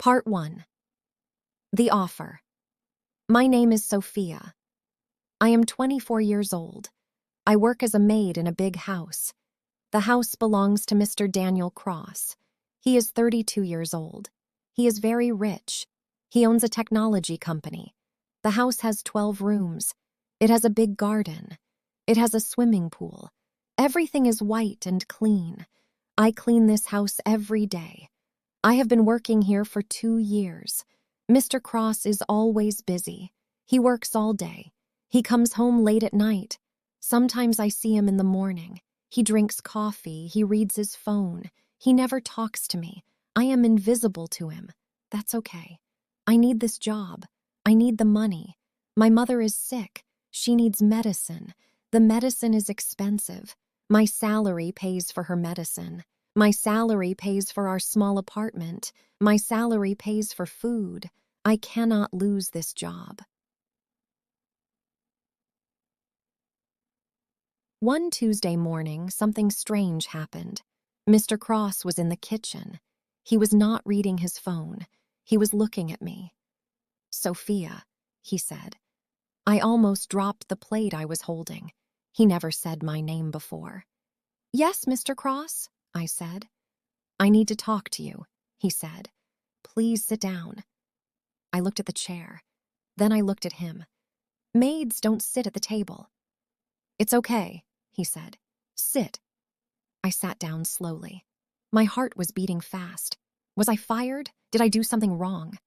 Part 1. The Offer. My name is Sofia. I am 24 years old. I work as a maid in a big house. The house belongs to Mr. Daniel Cross. He is 32 years old. He is very rich. He owns a technology company. The house has 12 rooms. It has a big garden. It has a swimming pool. Everything is white and clean. I clean this house every day. I have been working here for 2 years. Mr. Cross is always busy. He works all day. He comes home late at night. Sometimes I see him in the morning. He drinks coffee. He reads his phone. He never talks to me. I am invisible to him. That's okay. I need this job. I need the money. My mother is sick. She needs medicine. The medicine is expensive. My salary pays for her medicine. My salary pays for our small apartment. My salary pays for food. I cannot lose this job. One Tuesday morning, something strange happened. Mr. Cross was in the kitchen. He was not reading his phone. He was looking at me. "Sophia," he said. I almost dropped the plate I was holding. He never said my name before. "Yes, Mr. Cross," I said. "I need to talk to you," he said. "Please sit down." I looked at the chair. Then I looked at him. Maids don't sit at the table. "It's okay," he said. "Sit." I sat down slowly. My heart was beating fast. Was I fired? Did I do something wrong?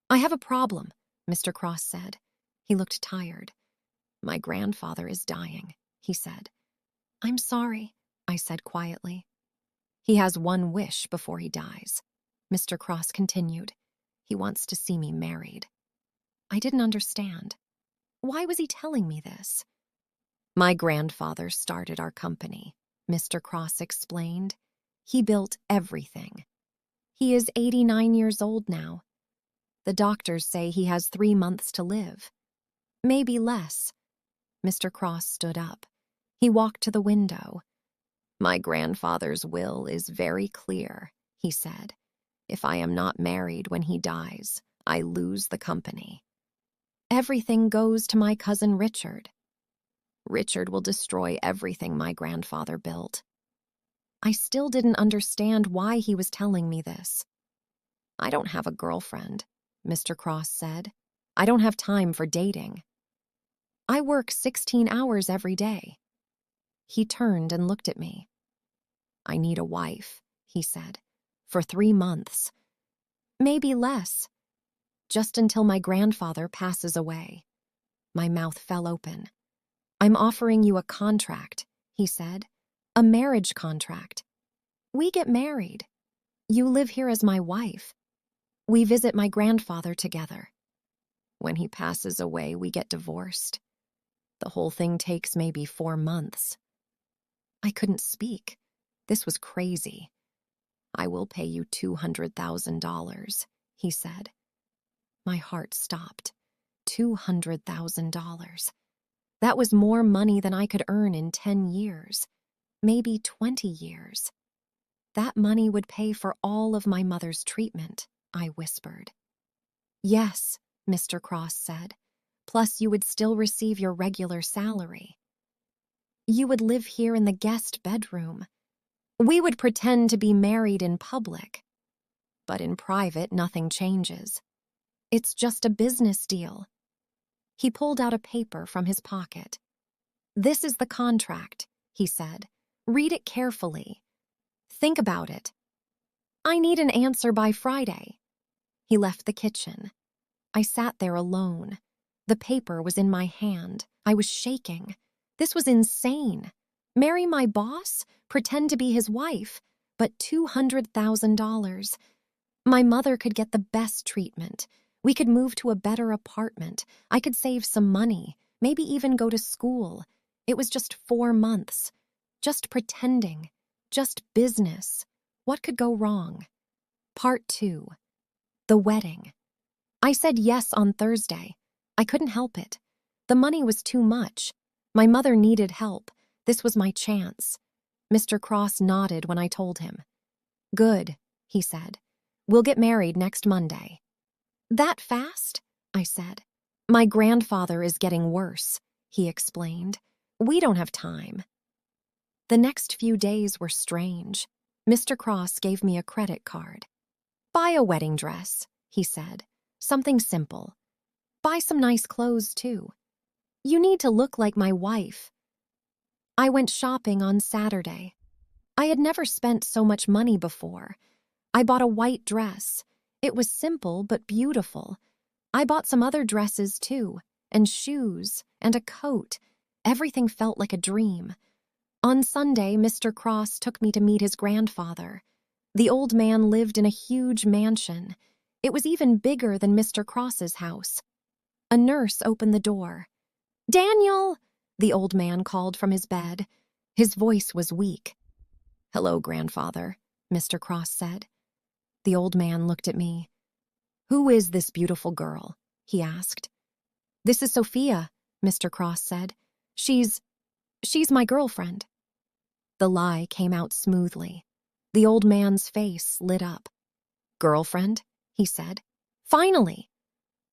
"I have a problem," Mr. Cross said. He looked tired. "My grandfather is dying," he said. "I'm sorry," I said quietly. "He has one wish before he dies," Mr. Cross continued. "He wants to see me married." I didn't understand. Why was he telling me this? "My grandfather started our company," Mr. Cross explained. "He built everything. He is 89 years old now. The doctors say he has 3 months to live. Maybe less." Mr. Cross stood up. He walked to the window. "My grandfather's will is very clear," he said. "If I am not married when he dies, I lose the company. Everything goes to my cousin Richard. Richard will destroy everything my grandfather built." I still didn't understand why he was telling me this. "I don't have a girlfriend," Mr. Cross said. "I don't have time for dating. I work 16 hours every day." He turned and looked at me. "I need a wife," he said, "for 3 months. Maybe less. Just until my grandfather passes away." My mouth fell open. "I'm offering you a contract," he said. "A marriage contract. We get married. You live here as my wife. We visit my grandfather together. When he passes away, we get divorced. The whole thing takes maybe 4 months." I couldn't speak. This was crazy. "I will pay you $200,000, he said. My heart stopped. $200,000. That was more money than I could earn in 10 years, maybe 20 years. That money would pay for all of my mother's treatment, I whispered. "Yes," Mr. Cross said. "Plus you would still receive your regular salary. You would live here in the guest bedroom. We would pretend to be married in public. But in private, nothing changes. It's just a business deal." He pulled out a paper from his pocket. "This is the contract," he said. "Read it carefully. Think about it. I need an answer by Friday." He left the kitchen. I sat there alone. The paper was in my hand. I was shaking. This was insane. Marry my boss? Pretend to be his wife? But $200,000. My mother could get the best treatment. We could move to a better apartment. I could save some money, maybe even go to school. It was just 4 months. Just pretending. Just business. What could go wrong? Part 2. The wedding. I said yes on Thursday. I couldn't help it. The money was too much. My mother needed help. This was my chance. Mr. Cross nodded when I told him. "Good," he said. We'll get married next Monday." "That fast?" I said. "My grandfather is getting worse," he explained. "We don't have time." The next few days were strange. Mr. Cross gave me a credit card. "Buy a wedding dress," he said. "Something simple. Buy some nice clothes, too. You need to look like my wife." I went shopping on Saturday. I had never spent so much money before. I bought a white dress. It was simple but beautiful. I bought some other dresses, too, and shoes, and a coat. Everything felt like a dream. On Sunday, Mr. Cross took me to meet his grandfather. The old man lived in a huge mansion. It was even bigger than Mr. Cross's house. A nurse opened the door. "Daniel!" the old man called from his bed. His voice was weak. "Hello, grandfather," Mr. Cross said. The old man looked at me. "Who is this beautiful girl?" he asked. "This is Sofia," Mr. Cross said. She's my girlfriend." The lie came out smoothly. The old man's face lit up. "Girlfriend?" he said. "Finally!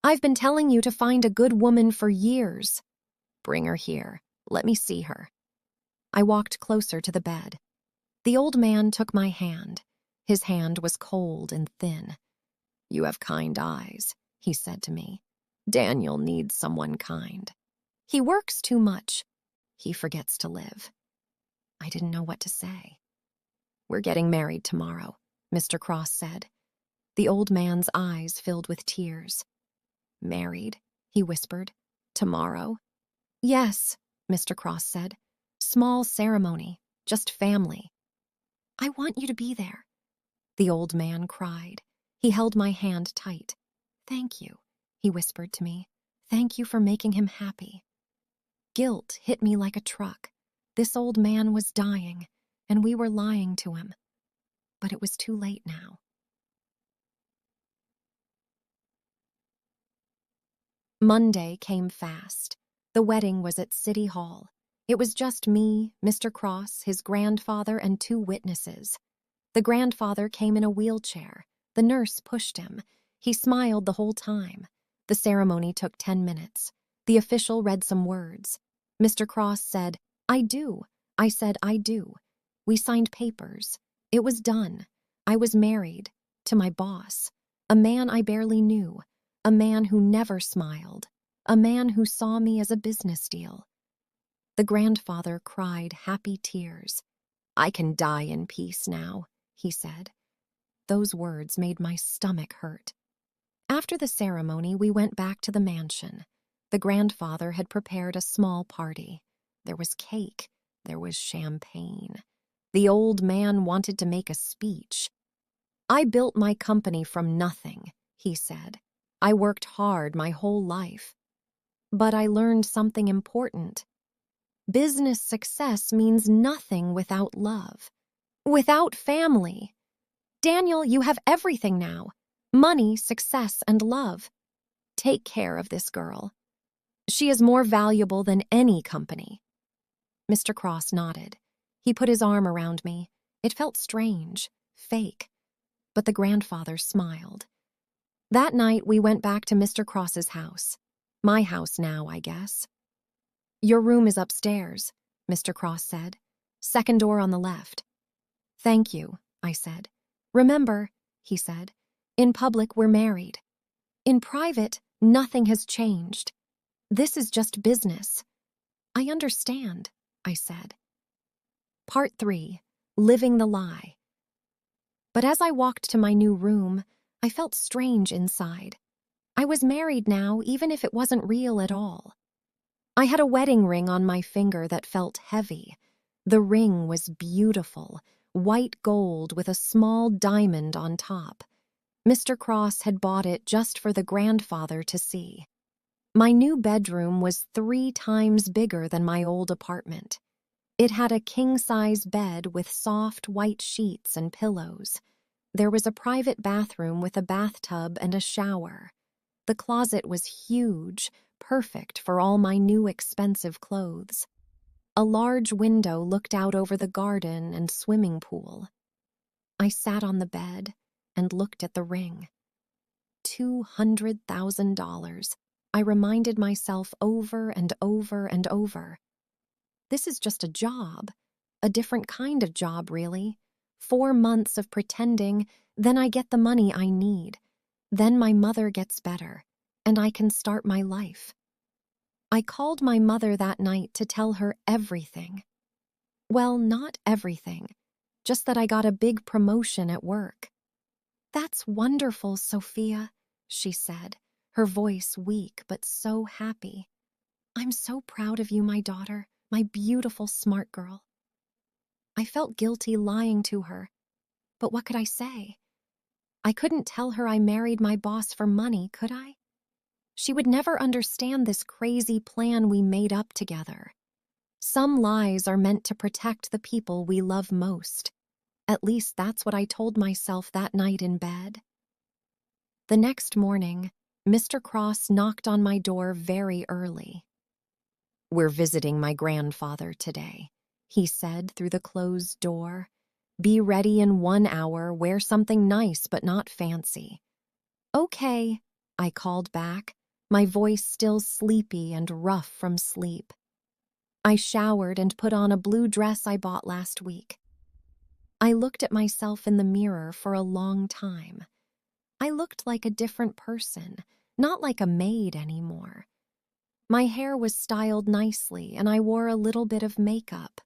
I've been telling you to find a good woman for years." "Bring her here. Let me see her." I walked closer to the bed. The old man took my hand. His hand was cold and thin. "You have kind eyes," he said to me. "Daniel needs someone kind. He works too much. He forgets to live." I didn't know what to say. "We're getting married tomorrow," Mr. Cross said. The old man's eyes filled with tears. "Married?" he whispered. "Tomorrow?" "Yes," Mr. Cross said. "Small ceremony, just family." "I want you to be there," the old man cried. He held my hand tight. "Thank you," he whispered to me. "Thank you for making him happy." Guilt hit me like a truck. This old man was dying, and we were lying to him. But it was too late now. Monday came fast. The wedding was at City Hall. It was just me, Mr. Cross, his grandfather, and 2 witnesses. The grandfather came in a wheelchair. The nurse pushed him. He smiled the whole time. The ceremony took 10 minutes. The official read some words. Mr. Cross said, "I do." I said, "I do." We signed papers. It was done. I was married to my boss, a man I barely knew, a man who never smiled, a man who saw me as a business deal. The grandfather cried happy tears. "I can die in peace now," he said. Those words made my stomach hurt. After the ceremony, we went back to the mansion. The grandfather had prepared a small party. There was cake. There was champagne. The old man wanted to make a speech. "I built my company from nothing," he said. "I worked hard my whole life. But I learned something important. Business success means nothing without love, without family. Daniel, you have everything now. Money, success, and love. Take care of this girl. She is more valuable than any company." Mr. Cross nodded. He put his arm around me. It felt strange, fake. But the grandfather smiled. That night, we went back to Mr. Cross's house. My house now, I guess. "Your room is upstairs," Mr. Cross said. "Second door on the left." "Thank you," I said. "Remember," he said, "in public we're married. In private, nothing has changed. This is just business." "I understand," I said. Part 3. Living the Lie. But as I walked to my new room, I felt strange inside. I was married now, even if it wasn't real at all. I had a wedding ring on my finger that felt heavy. The ring was beautiful, white gold with a small diamond on top. Mr. Cross had bought it just for the grandfather to see. My new bedroom was 3 times bigger than my old apartment. It had a king-size bed with soft white sheets and pillows. There was a private bathroom with a bathtub and a shower. The closet was huge, perfect for all my new expensive clothes. A large window looked out over the garden and swimming pool. I sat on the bed. and looked at the ring. $200,000. I reminded myself over and over and over. This is just a job. A different kind of job, really. 4 months of pretending, then I get the money I need. Then my mother gets better, and I can start my life. I called my mother that night to tell her everything. Well, not everything, just that I got a big promotion at work. "That's wonderful, Sophia," she said, her voice weak but so happy. "I'm so proud of you, my daughter, my beautiful smart girl." I felt guilty lying to her, but what could I say? I couldn't tell her I married my boss for money, could I? She would never understand this crazy plan we made up together. Some lies are meant to protect the people we love most. At least that's what I told myself that night in bed. The next morning, Mr. Cross knocked on my door very early. "We're visiting my grandfather today," he said through the closed door. "Be ready in 1 hour, wear something nice but not fancy." "Okay," I called back, my voice still sleepy and rough from sleep. I showered and put on a blue dress I bought last week. I looked at myself in the mirror for a long time. I looked like a different person, not like a maid anymore. My hair was styled nicely and I wore a little bit of makeup.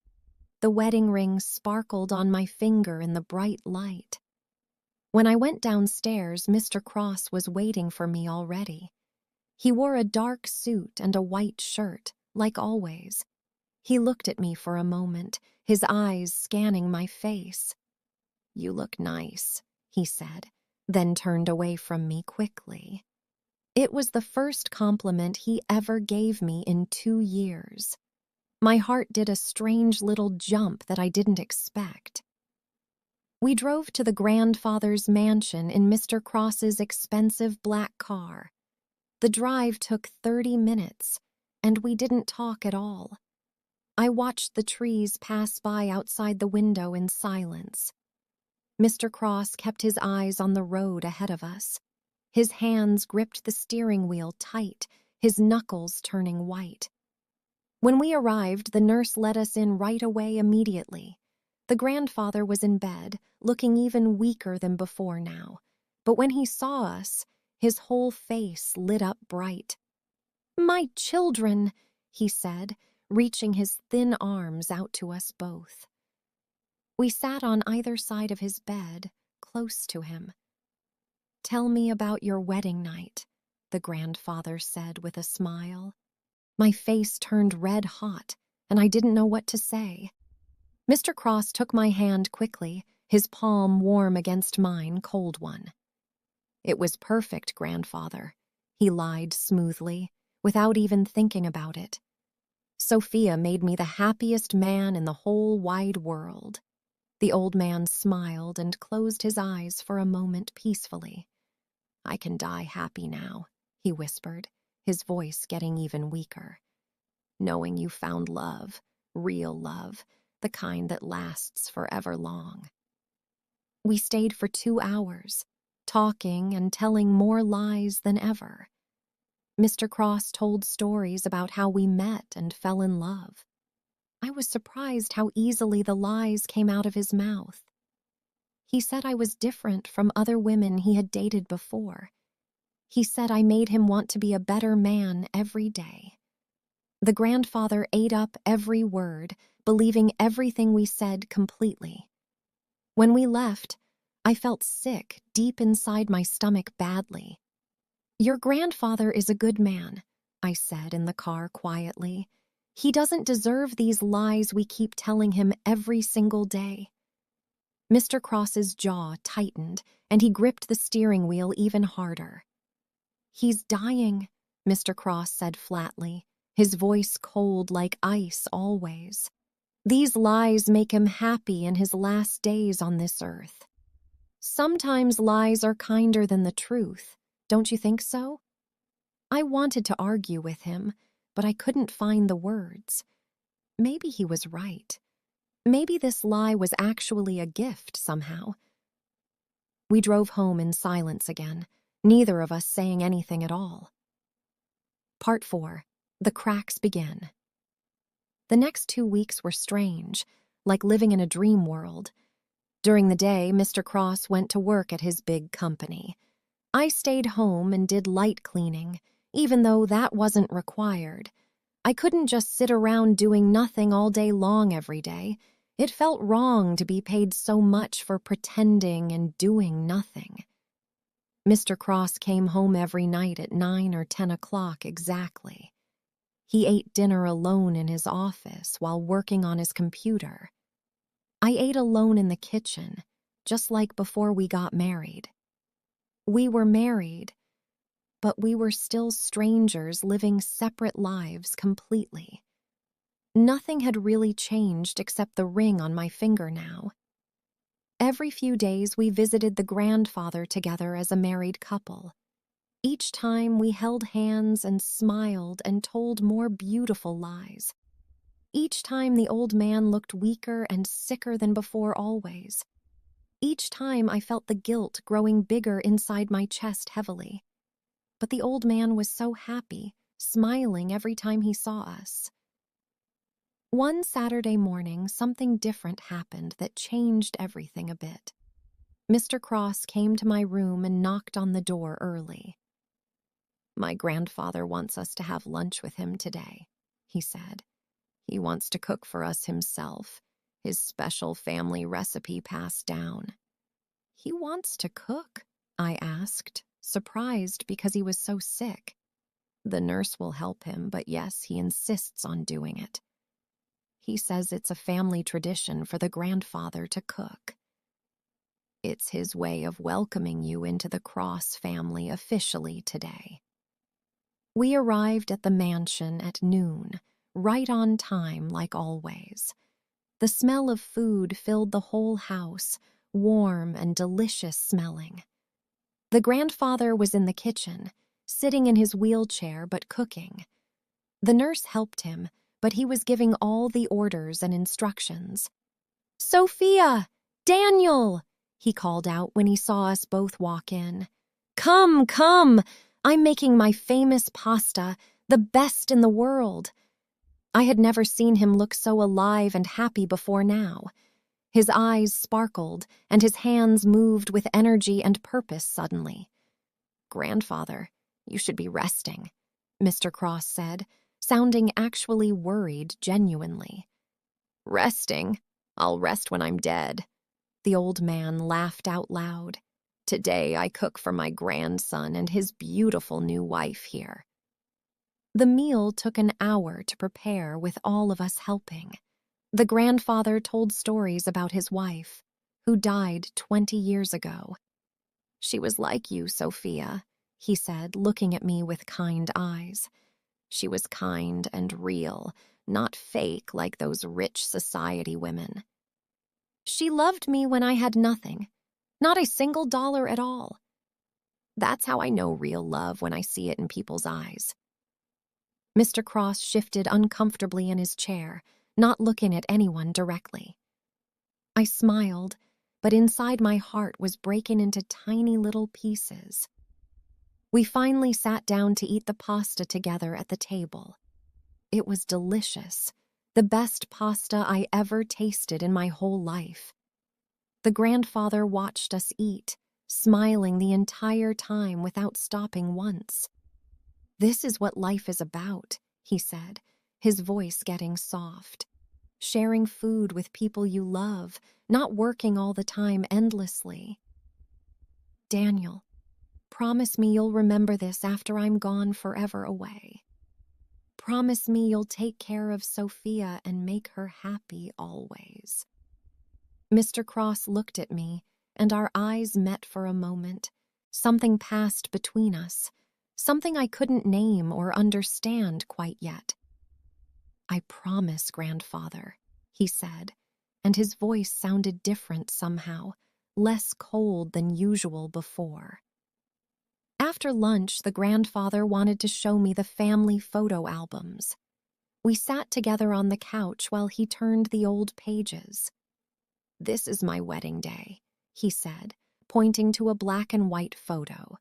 The wedding ring sparkled on my finger in the bright light. When I went downstairs, Mr. Cross was waiting for me already. He wore a dark suit and a white shirt, like always. He looked at me for a moment, his eyes scanning my face. "You look nice," he said, then turned away from me quickly. It was the first compliment he ever gave me in 2 years. My heart did a strange little jump that I didn't expect. We drove to the grandfather's mansion in Mr. Cross's expensive black car. The drive took 30 minutes, and we didn't talk at all. I watched the trees pass by outside the window in silence. Mr. Cross kept his eyes on the road ahead of us. His hands gripped the steering wheel tight, his knuckles turning white. When we arrived, the nurse let us in right away immediately. The grandfather was in bed, looking even weaker than before now. But when he saw us, his whole face lit up bright. "My children," he said, reaching his thin arms out to us both. We sat on either side of his bed, close to him. "Tell me about your wedding night," the grandfather said with a smile. My face turned red hot, and I didn't know what to say. Mr. Cross took my hand quickly, his palm warm against mine, cold one. "It was perfect, grandfather," he lied smoothly, without even thinking about it. "Sophia made me the happiest man in the whole wide world." The old man smiled and closed his eyes for a moment peacefully. "I can die happy now," he whispered, his voice getting even weaker. "Knowing you found love, real love, the kind that lasts forever long." We stayed for 2 hours, talking and telling more lies than ever. Mr. Cross told stories about how we met and fell in love. I was surprised how easily the lies came out of his mouth. He said I was different from other women he had dated before. He said I made him want to be a better man every day. The grandfather ate up every word, believing everything we said completely. When we left, I felt sick deep inside my stomach badly. "Your grandfather is a good man," I said in the car quietly. "He doesn't deserve these lies we keep telling him every single day." Mr. Cross's jaw tightened, and he gripped the steering wheel even harder. "He's dying," Mr. Cross said flatly, his voice cold like ice always. "These lies make him happy in his last days on this earth." Sometimes lies are kinder than the truth, don't you think so? I wanted to argue with him, but I couldn't find the words. Maybe he was right. Maybe this lie was actually a gift somehow. We drove home in silence again, neither of us saying anything at all. Part 4. The cracks begin. The next 2 weeks were strange, like living in a dream world. During the day, Mr. Cross went to work at his big company. I stayed home and did light cleaning, even though that wasn't required. I couldn't just sit around doing nothing all day long every day. It felt wrong to be paid so much for pretending and doing nothing. Mr. Cross came home every night at 9 or 10 o'clock exactly. He ate dinner alone in his office while working on his computer. I ate alone in the kitchen, just like before we got married. We were married, but we were still strangers living separate lives completely. Nothing had really changed except the ring on my finger now. Every few days we visited the grandfather together as a married couple. Each time we held hands and smiled and told more beautiful lies. Each time the old man looked weaker and sicker than before always. Each time I felt the guilt growing bigger inside my chest heavily. But the old man was so happy, smiling every time he saw us. One Saturday morning, something different happened that changed everything a bit. Mr. Cross came to my room and knocked on the door early. "My grandfather wants us to have lunch with him today," he said. "He wants to cook for us himself, his special family recipe passed down." "He wants to cook?" I asked, surprised because he was so sick. "The nurse will help him, but yes, he insists on doing it. He says it's a family tradition for the grandfather to cook. It's his way of welcoming you into the Cross family officially today." We arrived at the mansion at noon, right on time like always. The smell of food filled the whole house, warm and delicious smelling. The grandfather was in the kitchen, sitting in his wheelchair but cooking. The nurse helped him, but he was giving all the orders and instructions. "Sofia! Daniel!" he called out when he saw us both walk in. "Come, come! I'm making my famous pasta, the best in the world." I had never seen him look so alive and happy before now. His eyes sparkled, and his hands moved with energy and purpose suddenly. "Grandfather, you should be resting," Mr. Cross said, sounding actually worried genuinely. "Resting? I'll rest when I'm dead." The old man laughed out loud. "Today I cook for my grandson and his beautiful new wife here." The meal took an hour to prepare with all of us helping. The grandfather told stories about his wife, who died 20 years ago. "She was like you, Sofia," he said, looking at me with kind eyes. "She was kind and real, not fake like those rich society women. She loved me when I had nothing, not a single dollar at all. That's how I know real love when I see it in people's eyes." Mr. Cross shifted uncomfortably in his chair, not looking at anyone directly. I smiled, but inside my heart was breaking into tiny little pieces. We finally sat down to eat the pasta together at the table. It was delicious, the best pasta I ever tasted in my whole life. The grandfather watched us eat, smiling the entire time without stopping once. "This is what life is about," he said, his voice getting soft. "Sharing food with people you love, not working all the time endlessly." "Daniel, promise me you'll remember this after I'm gone forever away. Promise me you'll take care of Sofia and make her happy always." Mr. Cross looked at me, and our eyes met for a moment. Something passed between us, something I couldn't name or understand quite yet. "I promise, grandfather," he said, and his voice sounded different somehow, less cold than usual before. After lunch, the grandfather wanted to show me the family photo albums. We sat together on the couch while he turned the old pages. "This is my wedding day," he said, pointing to a black and white photo.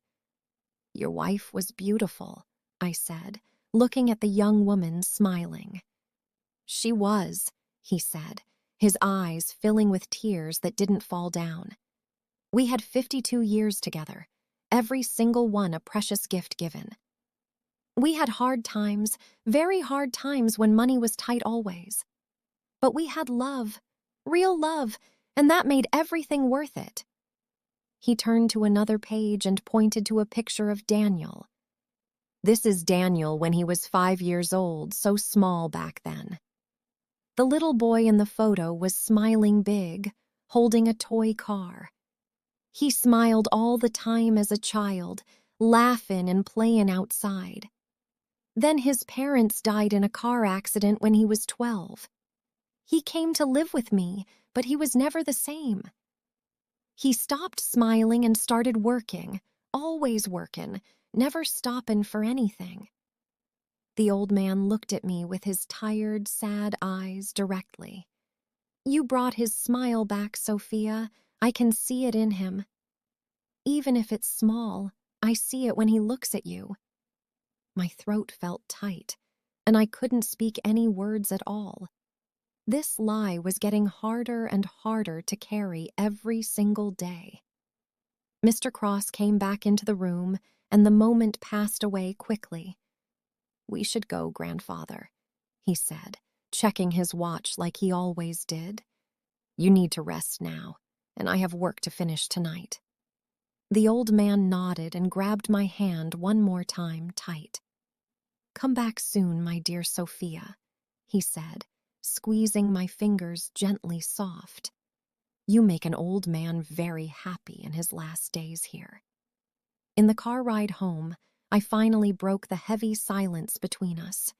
"Your wife was beautiful," I said, looking at the young woman smiling. "She was," he said, his eyes filling with tears that didn't fall down. "We had 52 years together, every single one a precious gift given. We had hard times, very hard times when money was tight always. But we had love, real love, and that made everything worth it." He turned to another page and pointed to a picture of Daniel. "This is Daniel when he was 5 years old, so small back then." The little boy in the photo was smiling big, holding a toy car. He smiled all the time as a child, laughing and playing outside. Then his parents died in a car accident when he was 12. He came to live with me, but he was never the same. He stopped smiling and started working, always working, never stopping for anything. The old man looked at me with his tired, sad eyes directly. "You brought his smile back, Sofia. I can see it in him. Even if it's small, I see it when he looks at you." My throat felt tight, and I couldn't speak any words at all. This lie was getting harder and harder to carry every single day. Mr. Cross came back into the room, and the moment passed away quickly. "We should go, grandfather," he said, checking his watch like he always did. "You need to rest now, and I have work to finish tonight." The old man nodded and grabbed my hand one more time tight. "Come back soon, my dear Sofia," he said, squeezing my fingers gently soft. "You make an old man very happy in his last days here." In the car ride home, I finally broke the heavy silence between us.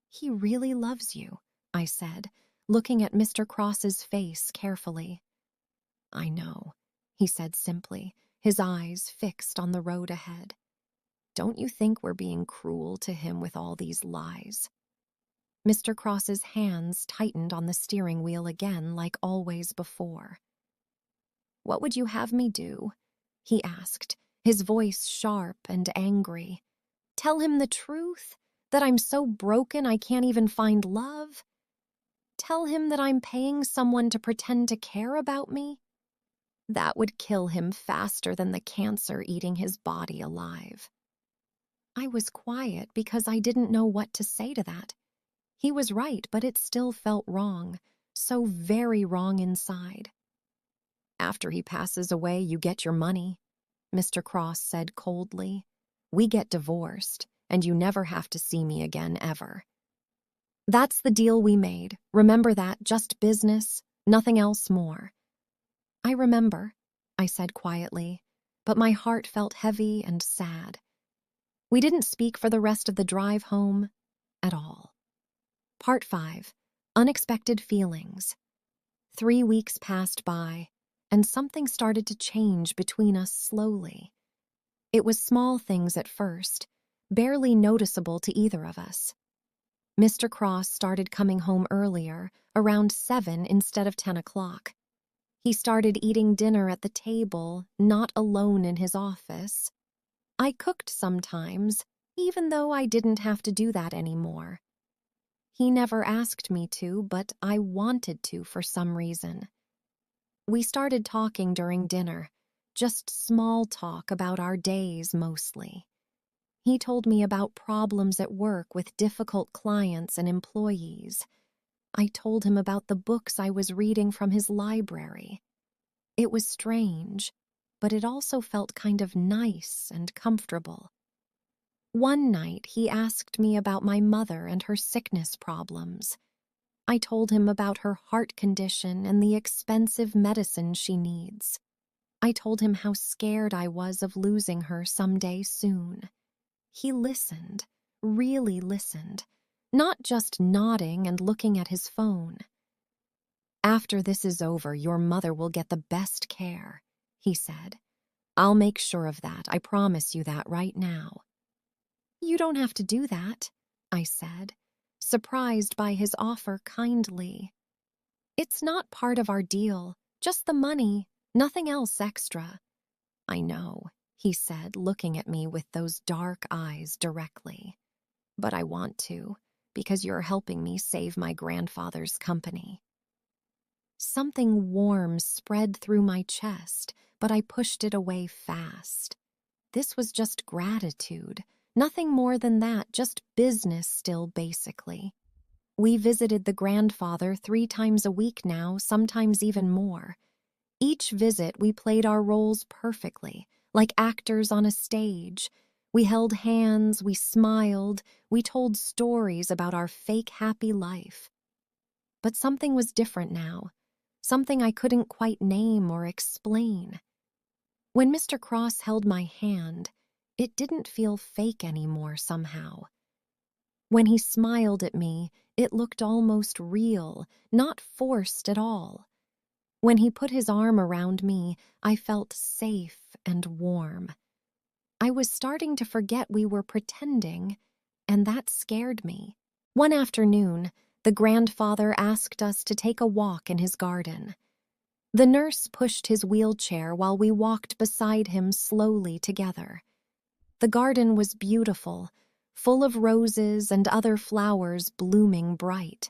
"He really loves you," I said, looking at Mr. Cross's face carefully. "I know," he said simply, his eyes fixed on the road ahead. "Don't you think we're being cruel to him with all these lies?" Mr. Cross's hands tightened on the steering wheel again like always before. "What would you have me do?" he asked, his voice sharp and angry. "Tell him the truth? That I'm so broken I can't even find love? Tell him that I'm paying someone to pretend to care about me? That would kill him faster than the cancer eating his body alive." I was quiet because I didn't know what to say to that. He was right, but it still felt wrong, so very wrong inside. "After he passes away, you get your money," Mr. Cross said coldly. "We get divorced, and you never have to see me again ever." "That's the deal we made. Remember that, just business, nothing else more." "I remember," I said quietly, but my heart felt heavy and sad. We didn't speak for the rest of the drive home at all. Part 5. Unexpected Feelings. 3 weeks passed by, and something started to change between us slowly. It was small things at first, barely noticeable to either of us. Mr. Cross started coming home earlier, around 7 instead of 10 o'clock. He started eating dinner at the table, not alone in his office. I cooked sometimes, even though I didn't have to do that anymore. He never asked me to, but I wanted to for some reason. We started talking during dinner, just small talk about our days mostly. He told me about problems at work with difficult clients and employees. I told him about the books I was reading from his library. It was strange, but it also felt kind of nice and comfortable. One night, he asked me about my mother and her sickness problems. I told him about her heart condition and the expensive medicine she needs. I told him how scared I was of losing her someday soon. He listened, really listened, not just nodding and looking at his phone. "After this is over, your mother will get the best care," he said. "I'll make sure of that, I promise you that right now." "You don't have to do that," I said, surprised by his offer kindly. "It's not part of our deal, just the money, nothing else extra." "I know," he said, looking at me with those dark eyes directly. "But I want to, because you're helping me save my grandfather's company." Something warm spread through my chest, but I pushed it away fast. This was just gratitude. Nothing more than that, just business still, basically. We visited the grandfather 3 times a week now, sometimes even more. Each visit, we played our roles perfectly, like actors on a stage. We held hands, we smiled, we told stories about our fake happy life. But something was different now, something I couldn't quite name or explain. When Mr. Cross held my hand, it didn't feel fake anymore somehow. When he smiled at me, it looked almost real, not forced at all. When he put his arm around me, I felt safe and warm. I was starting to forget we were pretending, and that scared me. One afternoon, the grandfather asked us to take a walk in his garden. The nurse pushed his wheelchair while we walked beside him slowly together. The garden was beautiful, full of roses and other flowers blooming bright.